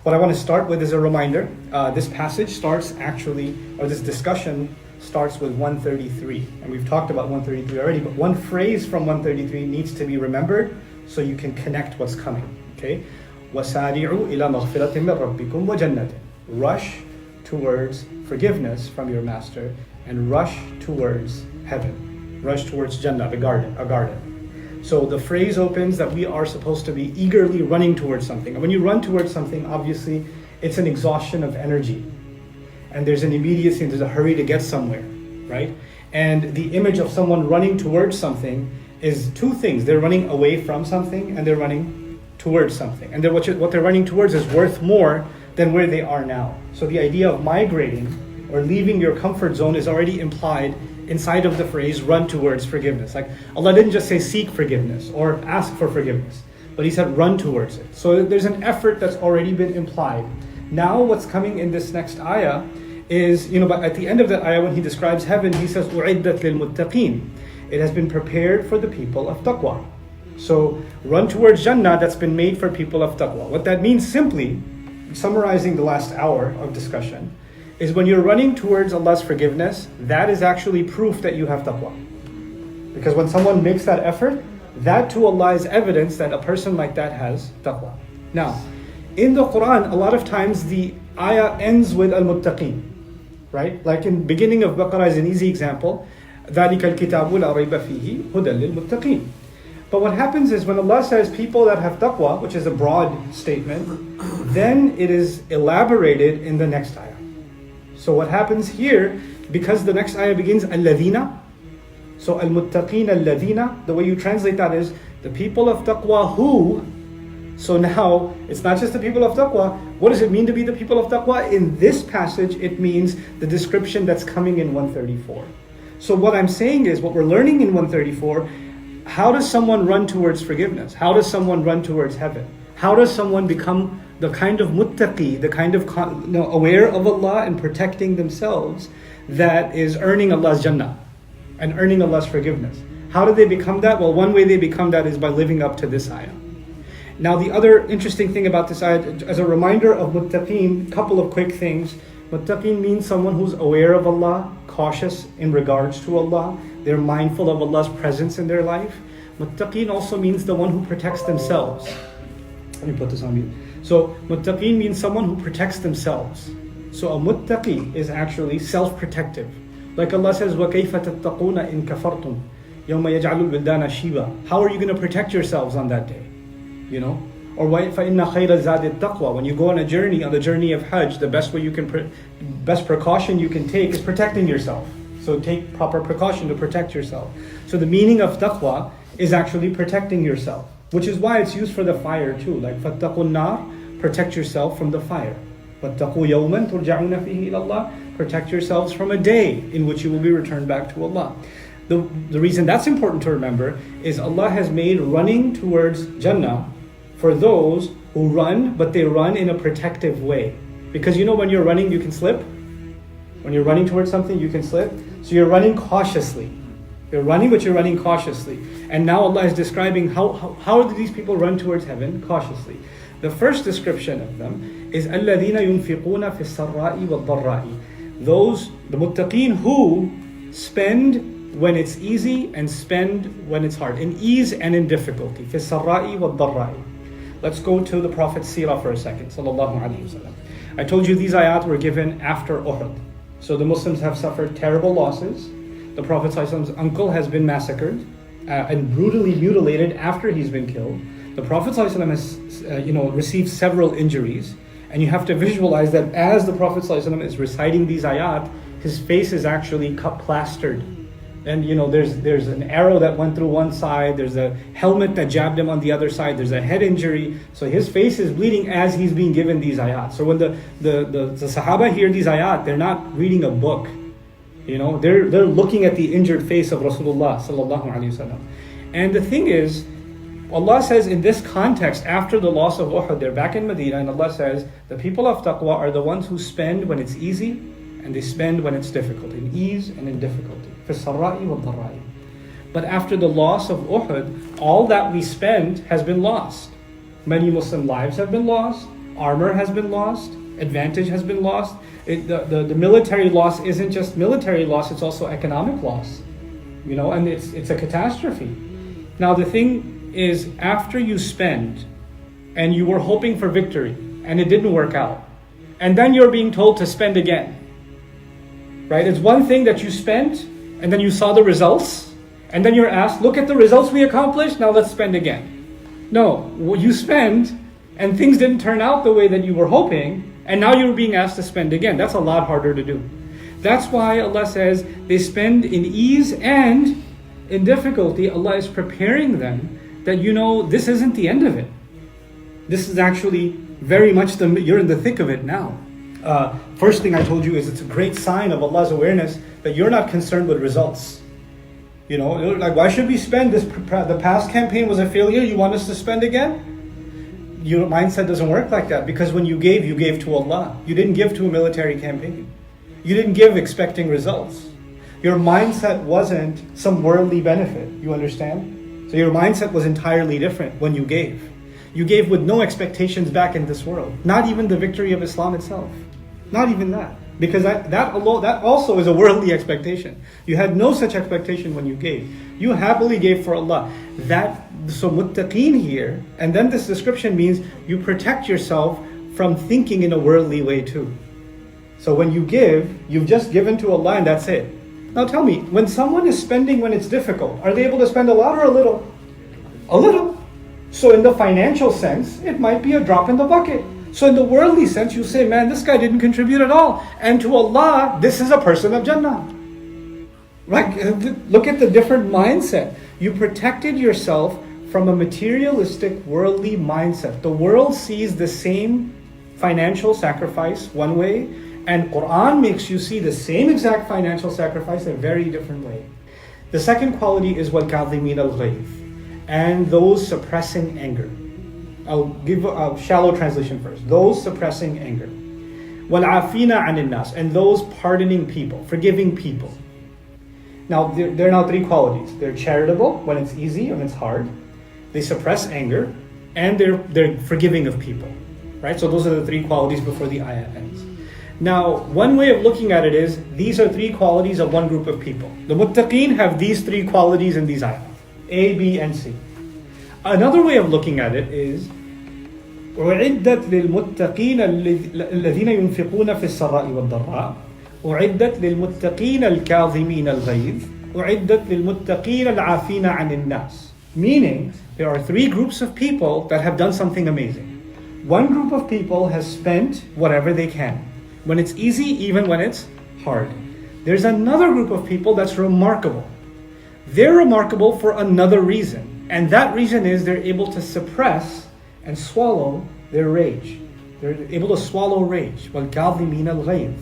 what I want to start with is a reminder. This passage starts actually, or this discussion starts with 133. And we've talked about 133 already, but one phrase from 133 needs to be remembered so you can connect what's coming. Okay? وَسَارِعُوا إِلَى مَغْفِرَةٍ مِّن رَبِّكُمْ وَجَنَّةٍ. Rush towards forgiveness from your master and rush towards heaven. Rush towards Jannah, a garden. So the phrase opens that we are supposed to be eagerly running towards something. And when you run towards something, obviously, it's an exhaustion of energy. And there's an immediacy, there's a hurry to get somewhere, right? And the image of someone running towards something is two things. They're running away from something and they're running towards something. And what they're running towards is worth more than where they are now. So the idea of migrating or leaving your comfort zone is already implied inside of the phrase run towards forgiveness. Like Allah didn't just say seek forgiveness or ask for forgiveness, but He said run towards it. So there's an effort that's already been implied. Now what's coming in this next ayah is, but at the end of that ayah when He describes heaven, He says u'iddat lil muttaqin. It has been prepared for the people of taqwa. So run towards Jannah that's been made for people of taqwa. What that means, simply summarizing the last hour of discussion, is when you're running towards Allah's forgiveness, that is actually proof that you have taqwa. Because when someone makes that effort, that to Allah is evidence that a person like that has taqwa. Now, in the Quran, a lot of times the ayah ends with al-muttaqin, right? Like in beginning of Baqarah is an easy example. ذَلِكَ الْكِتَابُ لَا رَيْبَ فِيهِ هُدًى لِلْمُتَّقِينَ. But what happens is when Allah says people that have taqwa, which is a broad statement, then it is elaborated in the next ayah. So what happens here, because the next ayah begins الَّذِينَ, so al-muttaqeen الَّذِينَ, the way you translate that is the people of taqwa who. So now it's not just the people of taqwa. What does it mean to be the people of taqwa? In this passage, it means the description that's coming in 134. So what I'm saying is, what we're learning in 134, how does someone run towards forgiveness? How does someone run towards heaven? How does someone become the kind of muttaqi, the kind of aware of Allah and protecting themselves that is earning Allah's Jannah and earning Allah's forgiveness? How do they become that? Well, one way they become that is by living up to this ayah. Now, the other interesting thing about this ayah, as a reminder of muttaqeen, couple of quick things. Muttaqeen means someone who's aware of Allah, cautious in regards to Allah. They're mindful of Allah's presence in their life. Muttaqeen also means the one who protects themselves. Let me put this on mute. So, muttaqeen means someone who protects themselves. So, a muttaqi is actually self-protective. Like Allah says, وَكَيْفَ تَتَّقُونَ إِن كَفَرْتُمْ يَوْمَ يَجْعَلُ الْوِلْدَانَ شِيبًا. How are you going to protect yourselves on that day? Or فَإِنَّ خَيْرَ الزَّادِ التَّقْوَى. When you go on the journey of Hajj, the best way best precaution you can take is protecting yourself. So take proper precaution to protect yourself. So the meaning of taqwa is actually protecting yourself, which is why it's used for the fire too. Like فَاتَّقُوا النَّارِ, protect yourself from the fire. وَاتَّقُوا يَوْمًا تُرْجَعُونَ فِيهِ إِلَى اللَّهِ, protect yourselves from a day in which you will be returned back to Allah. The reason that's important to remember is Allah has made running towards Jannah for those who run, but they run in a protective way. Because when you're running, you can slip. When you're running towards something, you can slip. So you're running cautiously. You're running, but you're running cautiously. And now Allah is describing how do these people run towards heaven cautiously. The first description of them is الَّذِينَ يُنْفِقُونَ فِي السَّرَّاءِ وَالضَّرَّاءِ. Those, the muttaqeen, who spend when it's easy and spend when it's hard. In ease and in difficulty. فِي السَّرَّاءِ وَالضَّرَّاءِ. Let's go to the Prophet's seerah for a second. Sallallahu Alaihi Wasallam. I told you these ayat were given after Uhud. So the Muslims have suffered terrible losses. The Prophet's uncle has been massacred and brutally mutilated after he's been killed. The Prophet has received several injuries. And you have to visualize that as the Prophet is reciting these ayat, his face is actually cut plastered. And there's an arrow that went through one side, there's a helmet that jabbed him on the other side, there's a head injury. So his face is bleeding as he's being given these ayat. So when the Sahaba hear these ayat, they're not reading a book. They're looking at the injured face of Rasulullah sallallahu alaihi wasallam. And the thing is, Allah says in this context, after the loss of Uhud, they're back in Medina, and Allah says, the people of taqwa are the ones who spend when it's easy, and they spend when it's difficult, in ease and in difficulty. But after the loss of Uhud, all that we spend has been lost. Many Muslim lives have been lost. armor has been lost, advantage has been lost. The military loss isn't just military loss, it's also economic loss. And it's a catastrophe. Now the thing is, after you spend and you were hoping for victory and it didn't work out, and then you're being told to spend again. Right? It's one thing that you spent and then you saw the results and then you're asked, look at the results we accomplished, now let's spend again. No, you spend and things didn't turn out the way that you were hoping, and now you're being asked to spend again. That's a lot harder to do. That's why Allah says they spend in ease and in difficulty. Allah is preparing them that this isn't the end of it. This is actually very much you're in the thick of it now. First thing I told you is it's a great sign of Allah's awareness that you're not concerned with results. Like, why should we spend this? The past campaign was a failure. You want us to spend again? Your mindset doesn't work like that, because when you gave to Allah. You didn't give to a military campaign. You didn't give expecting results. Your mindset wasn't some worldly benefit. You understand? So your mindset was entirely different when you gave. You gave with no expectations back in this world. Not even the victory of Islam itself. Not even that. Because that also is a worldly expectation. You had no such expectation when you gave. You happily gave for Allah. So muttaqeen here, and then this description means you protect yourself from thinking in a worldly way too. So when you give, you've just given to Allah and that's it. Now tell me, when someone is spending when it's difficult, are they able to spend a lot or a little? A little. So in the financial sense, it might be a drop in the bucket. So in the worldly sense, you say, man, this guy didn't contribute at all. And to Allah, this is a person of Jannah. Right? Look at the different mindset. You protected yourself from a materialistic, worldly mindset. The world sees the same financial sacrifice one way, and Quran makes you see the same exact financial sacrifice a very different way. The second quality is وَالْكَاظِمِينَ الْغَيْظَ, and those suppressing anger. I'll give a shallow translation first. Those suppressing anger. وَالْعَافِينَ عَنِ النَّاسِ, and those pardoning people, forgiving people. Now, there are now three qualities. They're charitable when it's easy and it's hard. They suppress anger, and they're forgiving of people. Right? So those are the three qualities before the ayah ends. Now, one way of looking at it is, these are three qualities of one group of people. The muttaqeen have these three qualities in these ayahs. A, B, and C. Another way of looking at it is, أُعِدَّتْ لِلْمُتَّقِينَ الَّذِينَ يُنْفِقُونَ فِي السَّرَّاءِ وَالضَّرَّاءِ أُعِدَّتْ لِلْمُتَّقِينَ الْكَاظِمِينَ الْغَيْظَ أُعِدَّتْ لِلْمُتَّقِينَ الْعَافِينَ عَنِ النَّاسِ. Meaning, there are three groups of people that have done something amazing. One group of people has spent whatever they can, when it's easy, even when it's hard. There's another group of people that's remarkable. They're remarkable for another reason, and that reason is they're able to suppress and swallow their rage. They're able to swallow rage. وَالْكَاظِمِينَ الْغَيْظَ.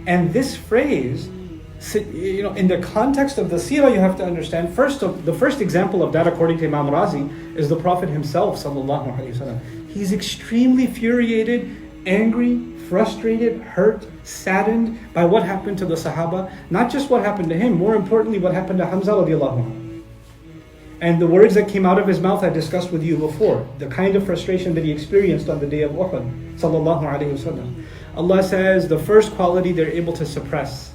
And this phrase, in the context of the seerah, you have to understand, the first example of that, according to Imam Razi, is the Prophet himself, sallallahu alaihi wasallam. He's extremely infuriated, angry, frustrated, hurt, saddened by what happened to the Sahaba. Not just what happened to him, more importantly, what happened to Hamza radiallahu anhu. And the words that came out of his mouth I discussed with you before, the kind of frustration that he experienced on the day of Uhud, sallallahu alaihi wasallam. Allah says the first quality, they're able to suppress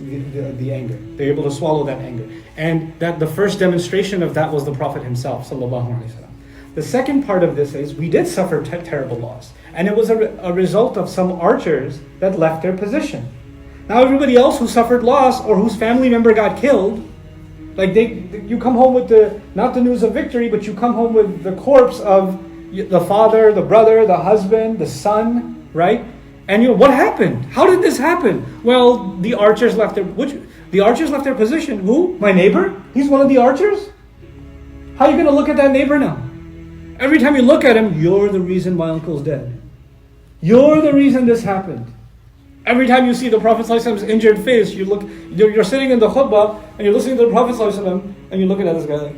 the anger. They're able to swallow that anger. And that the first demonstration of that was the Prophet himself, sallallahu alaihi wasallam. The second part of this is, we did suffer terrible loss. And it was a result of some archers that left their position. Now everybody else who suffered loss or whose family member got killed, like you come home with not the news of victory, but you come home with the corpse of the father, the brother, the husband, the son, right? And what happened? How did this happen? Well, the archers left their position. Who? My neighbor? He's one of the archers? How are you going to look at that neighbor now? Every time you look at him, you're the reason my uncle's dead. You're the reason this happened. Every time you see the Prophet ﷺ's injured face, you're sitting in the khutbah and you're listening to the Prophet ﷺ and you're looking at this guy like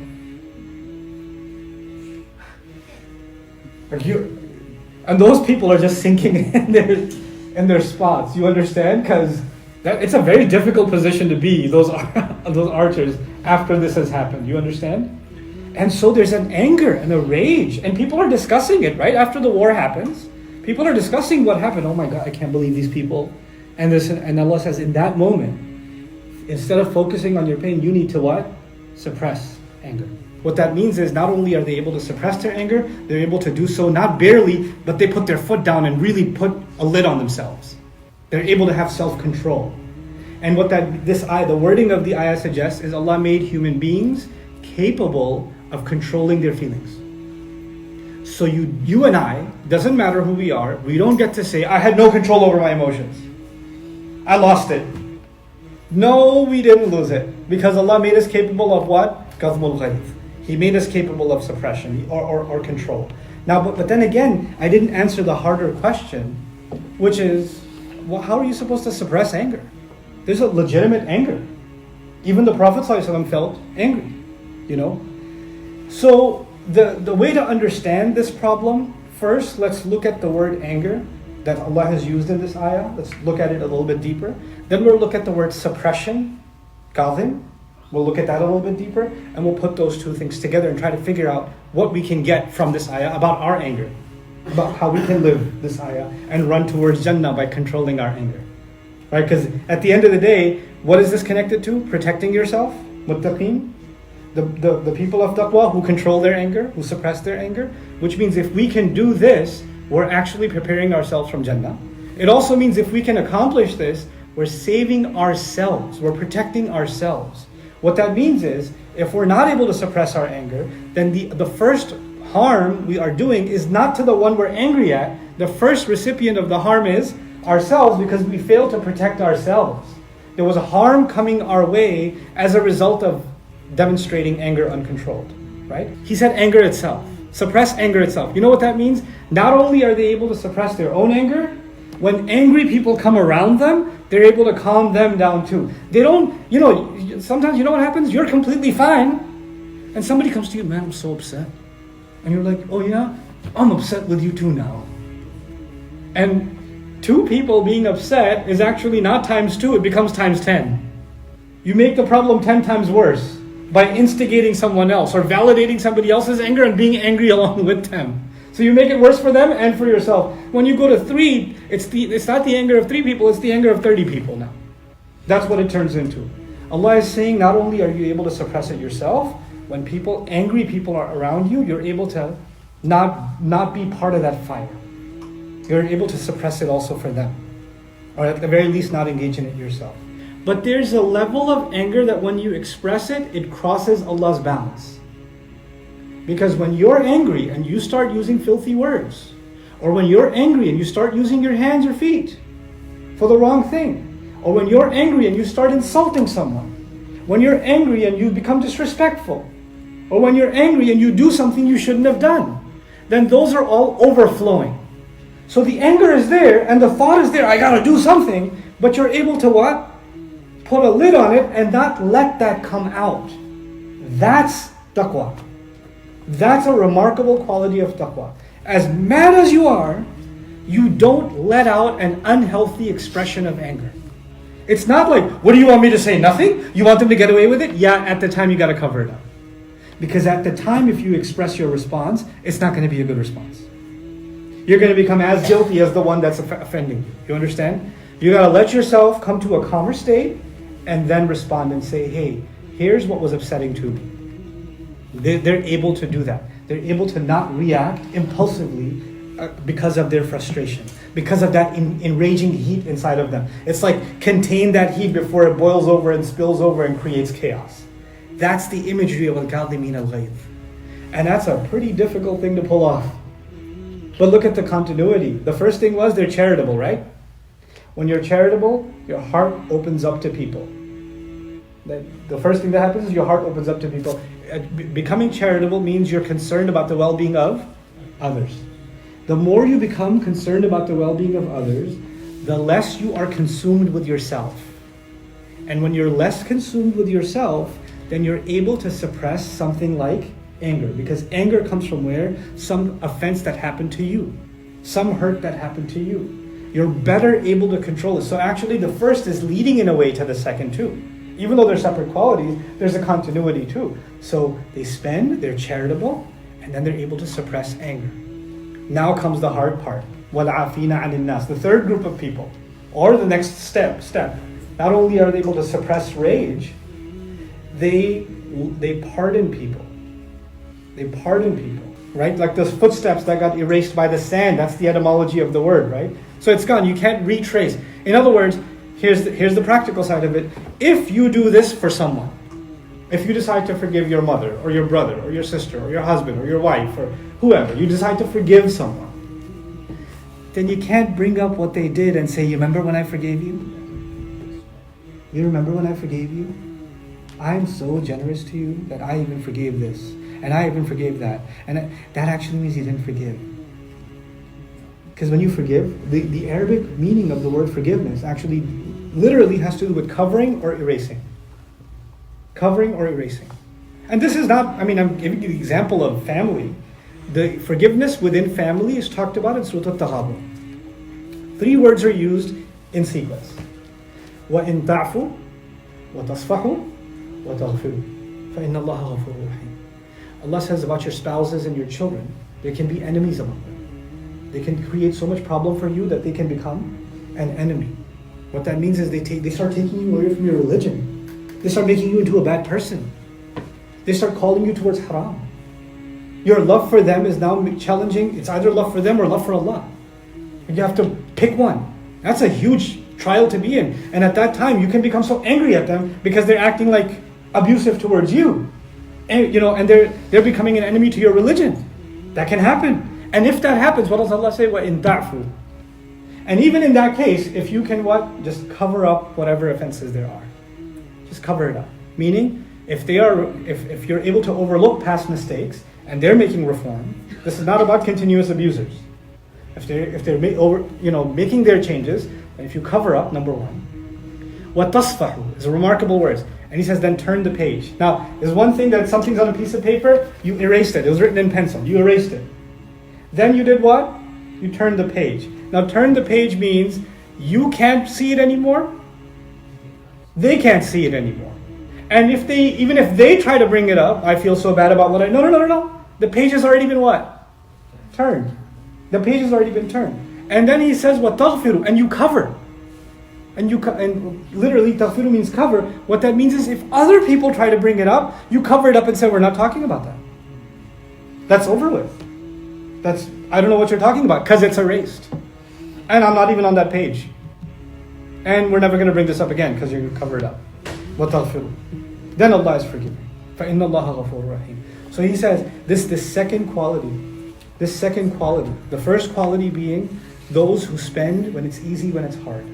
and those people are just sinking in their spots. You understand? Because it's a very difficult position to be, those archers, after this has happened. You understand? And so there's an anger and a rage, and people are discussing it, right? After the war happens, People are discussing what happened. Oh my God, I can't believe these people. And Allah says, in that moment, instead of focusing on your pain, you need to what? Suppress anger. What that means is not only are they able to suppress their anger, they're able to do so not barely, but they put their foot down and really put a lid on themselves. They're able to have self-control. And what the wording of the ayah suggests is Allah made human beings capable of controlling their feelings. So you and I, doesn't matter who we are, we don't get to say, I had no control over my emotions. I lost it. No, we didn't lose it. Because Allah made us capable of what? Qadhmul ghayth. He made us capable of suppression or control. Now, but then again, I didn't answer the harder question, which is, well, how are you supposed to suppress anger? There's a legitimate anger. Even the Prophet ﷺ felt angry, So the way to understand this problem, first, let's look at the word anger that Allah has used in this ayah. Let's look at it a little bit deeper. Then we'll look at the word suppression, qadhim. We'll look at that a little bit deeper, and we'll put those two things together and try to figure out what we can get from this ayah about our anger, about how we can live this ayah and run towards Jannah by controlling our anger. Right? Because at the end of the day, what is this connected to? Protecting yourself, muttaqeen, the people of taqwa who control their anger, who suppress their anger, which means if we can do this, we're actually preparing ourselves from Jannah. It also means if we can accomplish this, we're saving ourselves, we're protecting ourselves. What that means is, if we're not able to suppress our anger, then the first harm we are doing is not to the one we're angry at. The first recipient of the harm is ourselves, because we fail to protect ourselves. There was a harm coming our way as a result of demonstrating anger uncontrolled, right? He said anger itself. Suppress anger itself. You know what that means? Not only are they able to suppress their own anger, when angry people come around them, they're able to calm them down too. They don't, sometimes you know what happens? You're completely fine, and somebody comes to you, man, I'm so upset. And you're like, oh yeah? I'm upset with you too now. And two people being upset is actually not times 2, it becomes times 10. You make the problem 10 times worse by instigating someone else or validating somebody else's anger and being angry along with them. So you make it worse for them and for yourself. When you go to 3, it's not the anger of 3 people, it's the anger of 30 people now. That's what it turns into. Allah is saying not only are you able to suppress it yourself, when angry people are around you, you're able to not be part of that fire. You're able to suppress it also for them. Or at the very least not engage in it yourself. But there's a level of anger that when you express it, it crosses Allah's bounds. Because when you're angry and you start using filthy words, or when you're angry and you start using your hands or feet for the wrong thing, or when you're angry and you start insulting someone, when you're angry and you become disrespectful, or when you're angry and you do something you shouldn't have done, then those are all overflowing. So the anger is there and the thought is there, I gotta do something, but you're able to what? Put a lid on it and not let that come out. That's taqwa. That's a remarkable quality of taqwa. As mad as you are, you don't let out an unhealthy expression of anger. It's not like, what do you want me to say? Nothing? You want them to get away with it? Yeah, at the time you got to cover it up. Because at the time, if you express your response, it's not going to be a good response. You're going to become as guilty as the one that's offending you. You understand? You got to let yourself come to a calmer state and then respond and say, hey, here's what was upsetting to me. They're able to do that. They're able to not react impulsively because of their frustration, because of that enraging heat inside of them. It's like contain that heat before it boils over and spills over and creates chaos. That's the imagery of al-kadhimin al-ghayth. And that's a pretty difficult thing to pull off. But look at the continuity. The first thing was they're charitable, right? When you're charitable, your heart opens up to people. The first thing that happens is your heart opens up to people. Becoming charitable means you're concerned about the well-being of others. The more you become concerned about the well-being of others, the less you are consumed with yourself. And when you're less consumed with yourself, then you're able to suppress something like anger. Because anger comes from where? Some offense that happened to you. Some hurt that happened to you. You're better able to control it. So actually the first is leading in a way to the second too. Even though they're separate qualities, there's a continuity too. So they spend, they're charitable, and then they're able to suppress anger. Now comes the hard part. وَالْعَافِينَ عَنِ النَّاسِ. The third group of people, or the next step, not only are they able to suppress rage, they pardon people. They pardon people, right? Like those footsteps that got erased by the sand, that's the etymology of the word, right? So it's gone, you can't retrace. In other words, here's the practical side of it. If you do this for someone, if you decide to forgive your mother, or your brother, or your sister, or your husband, or your wife, or whoever, you decide to forgive someone, then you can't bring up what they did and say, you remember when I forgave you? You remember when I forgave you? I'm so generous to you that I even forgave this, and I even forgave that. And that actually means you didn't forgive. Because when you forgive, the Arabic meaning of the word forgiveness actually literally has to do with covering or erasing. Covering or erasing. And this is not, I'm giving you the example of family. The forgiveness within family is talked about in Surah Al-Taghabun. 3 words are used in sequence. وَإِن تَعْفُوا وَتَصْفَحُوا وَتَغْفِرُوا فَإِنَّ اللَّهَ غَفُورٌ رَحِيمٌ. Allah says about your spouses and your children, there can be enemies among them. They can create so much problem for you that they can become an enemy. What that means is they start taking you away from your religion. They start making you into a bad person. They start calling you towards haram. Your love for them is now challenging. It's either love for them or love for Allah. And you have to pick one. That's a huge trial to be in. And at that time, you can become so angry at them because they're acting like abusive towards you. And they're becoming an enemy to your religion. That can happen. And if that happens, what does Allah say? وَإِن تَعْفُوا. And even in that case, if you can what? Just cover up whatever offenses there are. Just cover it up. Meaning, if you're able to overlook past mistakes and they're making reform, this is not about continuous abusers. If they're making their changes, and if you cover up, number one. وَتَصْفَحُ is a remarkable word. And he says, then turn the page. Now, there's one thing that something's on a piece of paper, you erased it. It was written in pencil. You erased it. Then you did what? You turned the page. Now, turn the page means you can't see it anymore. They can't see it anymore. And even if they try to bring it up, I feel so bad about what No. The page has already been what? Turned. The page has already been turned. And then he says, وَتَغْفِرُ, and you cover. And literally, taghfiru means cover. What that means is if other people try to bring it up, you cover it up and say, we're not talking about that. That's over with. I don't know what you're talking about, because it's erased. And I'm not even on that page. And we're never going to bring this up again, because you're going to cover it up. وَتَغْفِرُ. Then Allah is forgiving. فَإِنَّ اللَّهَ غَفُورٌ رَحِيمٌ. So he says, this second quality, the first quality being those who spend when it's easy, when it's hard.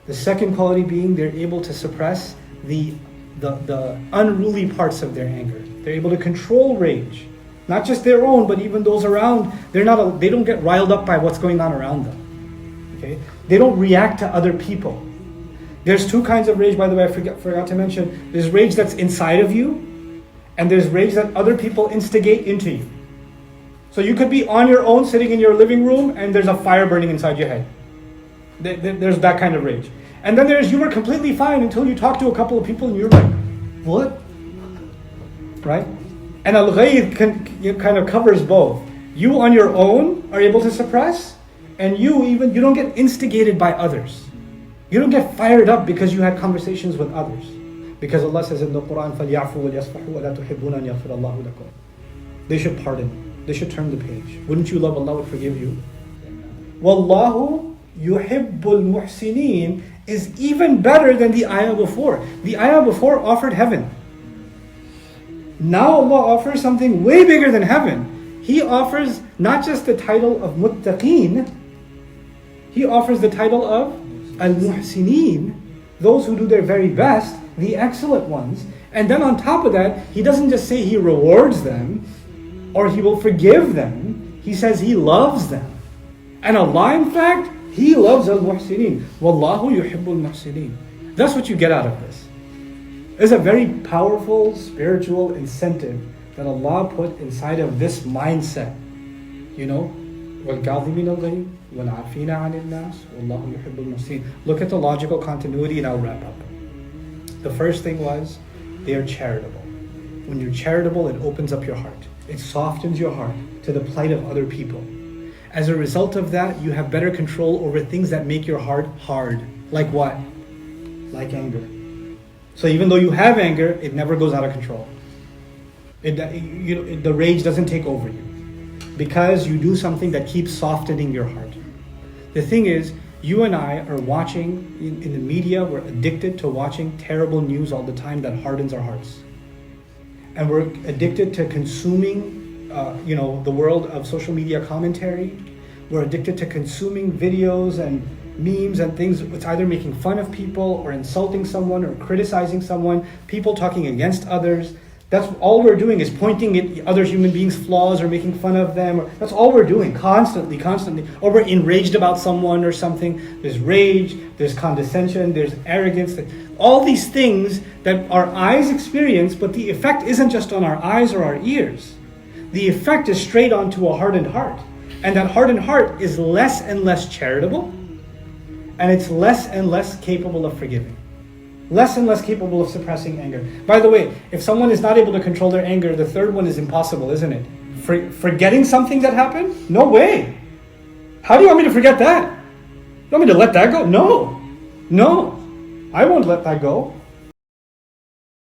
The second quality being they're able to suppress the unruly parts of their anger. They're able to control rage. Not just their own, but even those around. They don't get riled up by what's going on around them. Okay? They don't react to other people. There's 2 kinds of rage, by the way, I forgot to mention. There's rage that's inside of you, and there's rage that other people instigate into you. So you could be on your own, sitting in your living room, and there's a fire burning inside your head. There's that kind of rage. And then you were completely fine until you talk to a couple of people and you're like, what? Right? And al-ghayth kind of covers both. You on your own are able to suppress, and you don't get instigated by others. You don't get fired up because you had conversations with others. Because Allah says in the Quran, فَلْيَعْفُوا وَلْيَصْفَحُوا وَلَا تُحِبُّونَ أَنْ يَغْفِرَ اللَّهُ لَكُمْ. They should pardon. They should turn the page. Wouldn't you love Allah would forgive you? Wallahu yuhibbul muhsinin is even better than the ayah before. The ayah before offered heaven. Now Allah offers something way bigger than heaven. He offers not just the title of muttaqeen, He offers the title of al-muhsinin, those who do their very best, the excellent ones. And then on top of that, He doesn't just say He rewards them or He will forgive them. He says He loves them. And Allah, in fact, He loves al-muhsinin. Wallahu yuhibbul muhsinin. That's what you get out of this. There's a very powerful spiritual incentive that Allah put inside of this mindset. وَالْكَاظِمِينَ الْغَيْظَ وَالْعَافِينَ عَنِ النَّاسِ وَاللَّهُ يُحِبُّ الْمُحْسِنِينَ. Look at the logical continuity and I'll wrap up. The first thing was, they are charitable. When you're charitable, it opens up your heart. It softens your heart to the plight of other people. As a result of that, you have better control over things that make your heart hard. Like what? Like anger. So even though you have anger, it never goes out of control. The rage doesn't take over you because you do something that keeps softening your heart. The thing is, you and I are watching, in the media, we're addicted to watching terrible news all the time that hardens our hearts. And we're addicted to consuming, the world of social media commentary. We're addicted to consuming videos and memes and things. It's either making fun of people or insulting someone or criticizing someone, people talking against others. That's all we're doing, is pointing at other human beings' flaws or making fun of them. That's all we're doing, constantly. Or we're enraged about someone or something. There's rage, there's condescension, there's arrogance. All these things that our eyes experience, but the effect isn't just on our eyes or our ears. The effect is straight onto a hardened heart. And that hardened heart is less and less charitable, and it's less and less capable of forgiving. Less and less capable of suppressing anger. By the way, if someone is not able to control their anger, the third one is impossible, isn't it? Forgetting something that happened? No way. How do you want me to forget that? You want me to let that go? No. I won't let that go.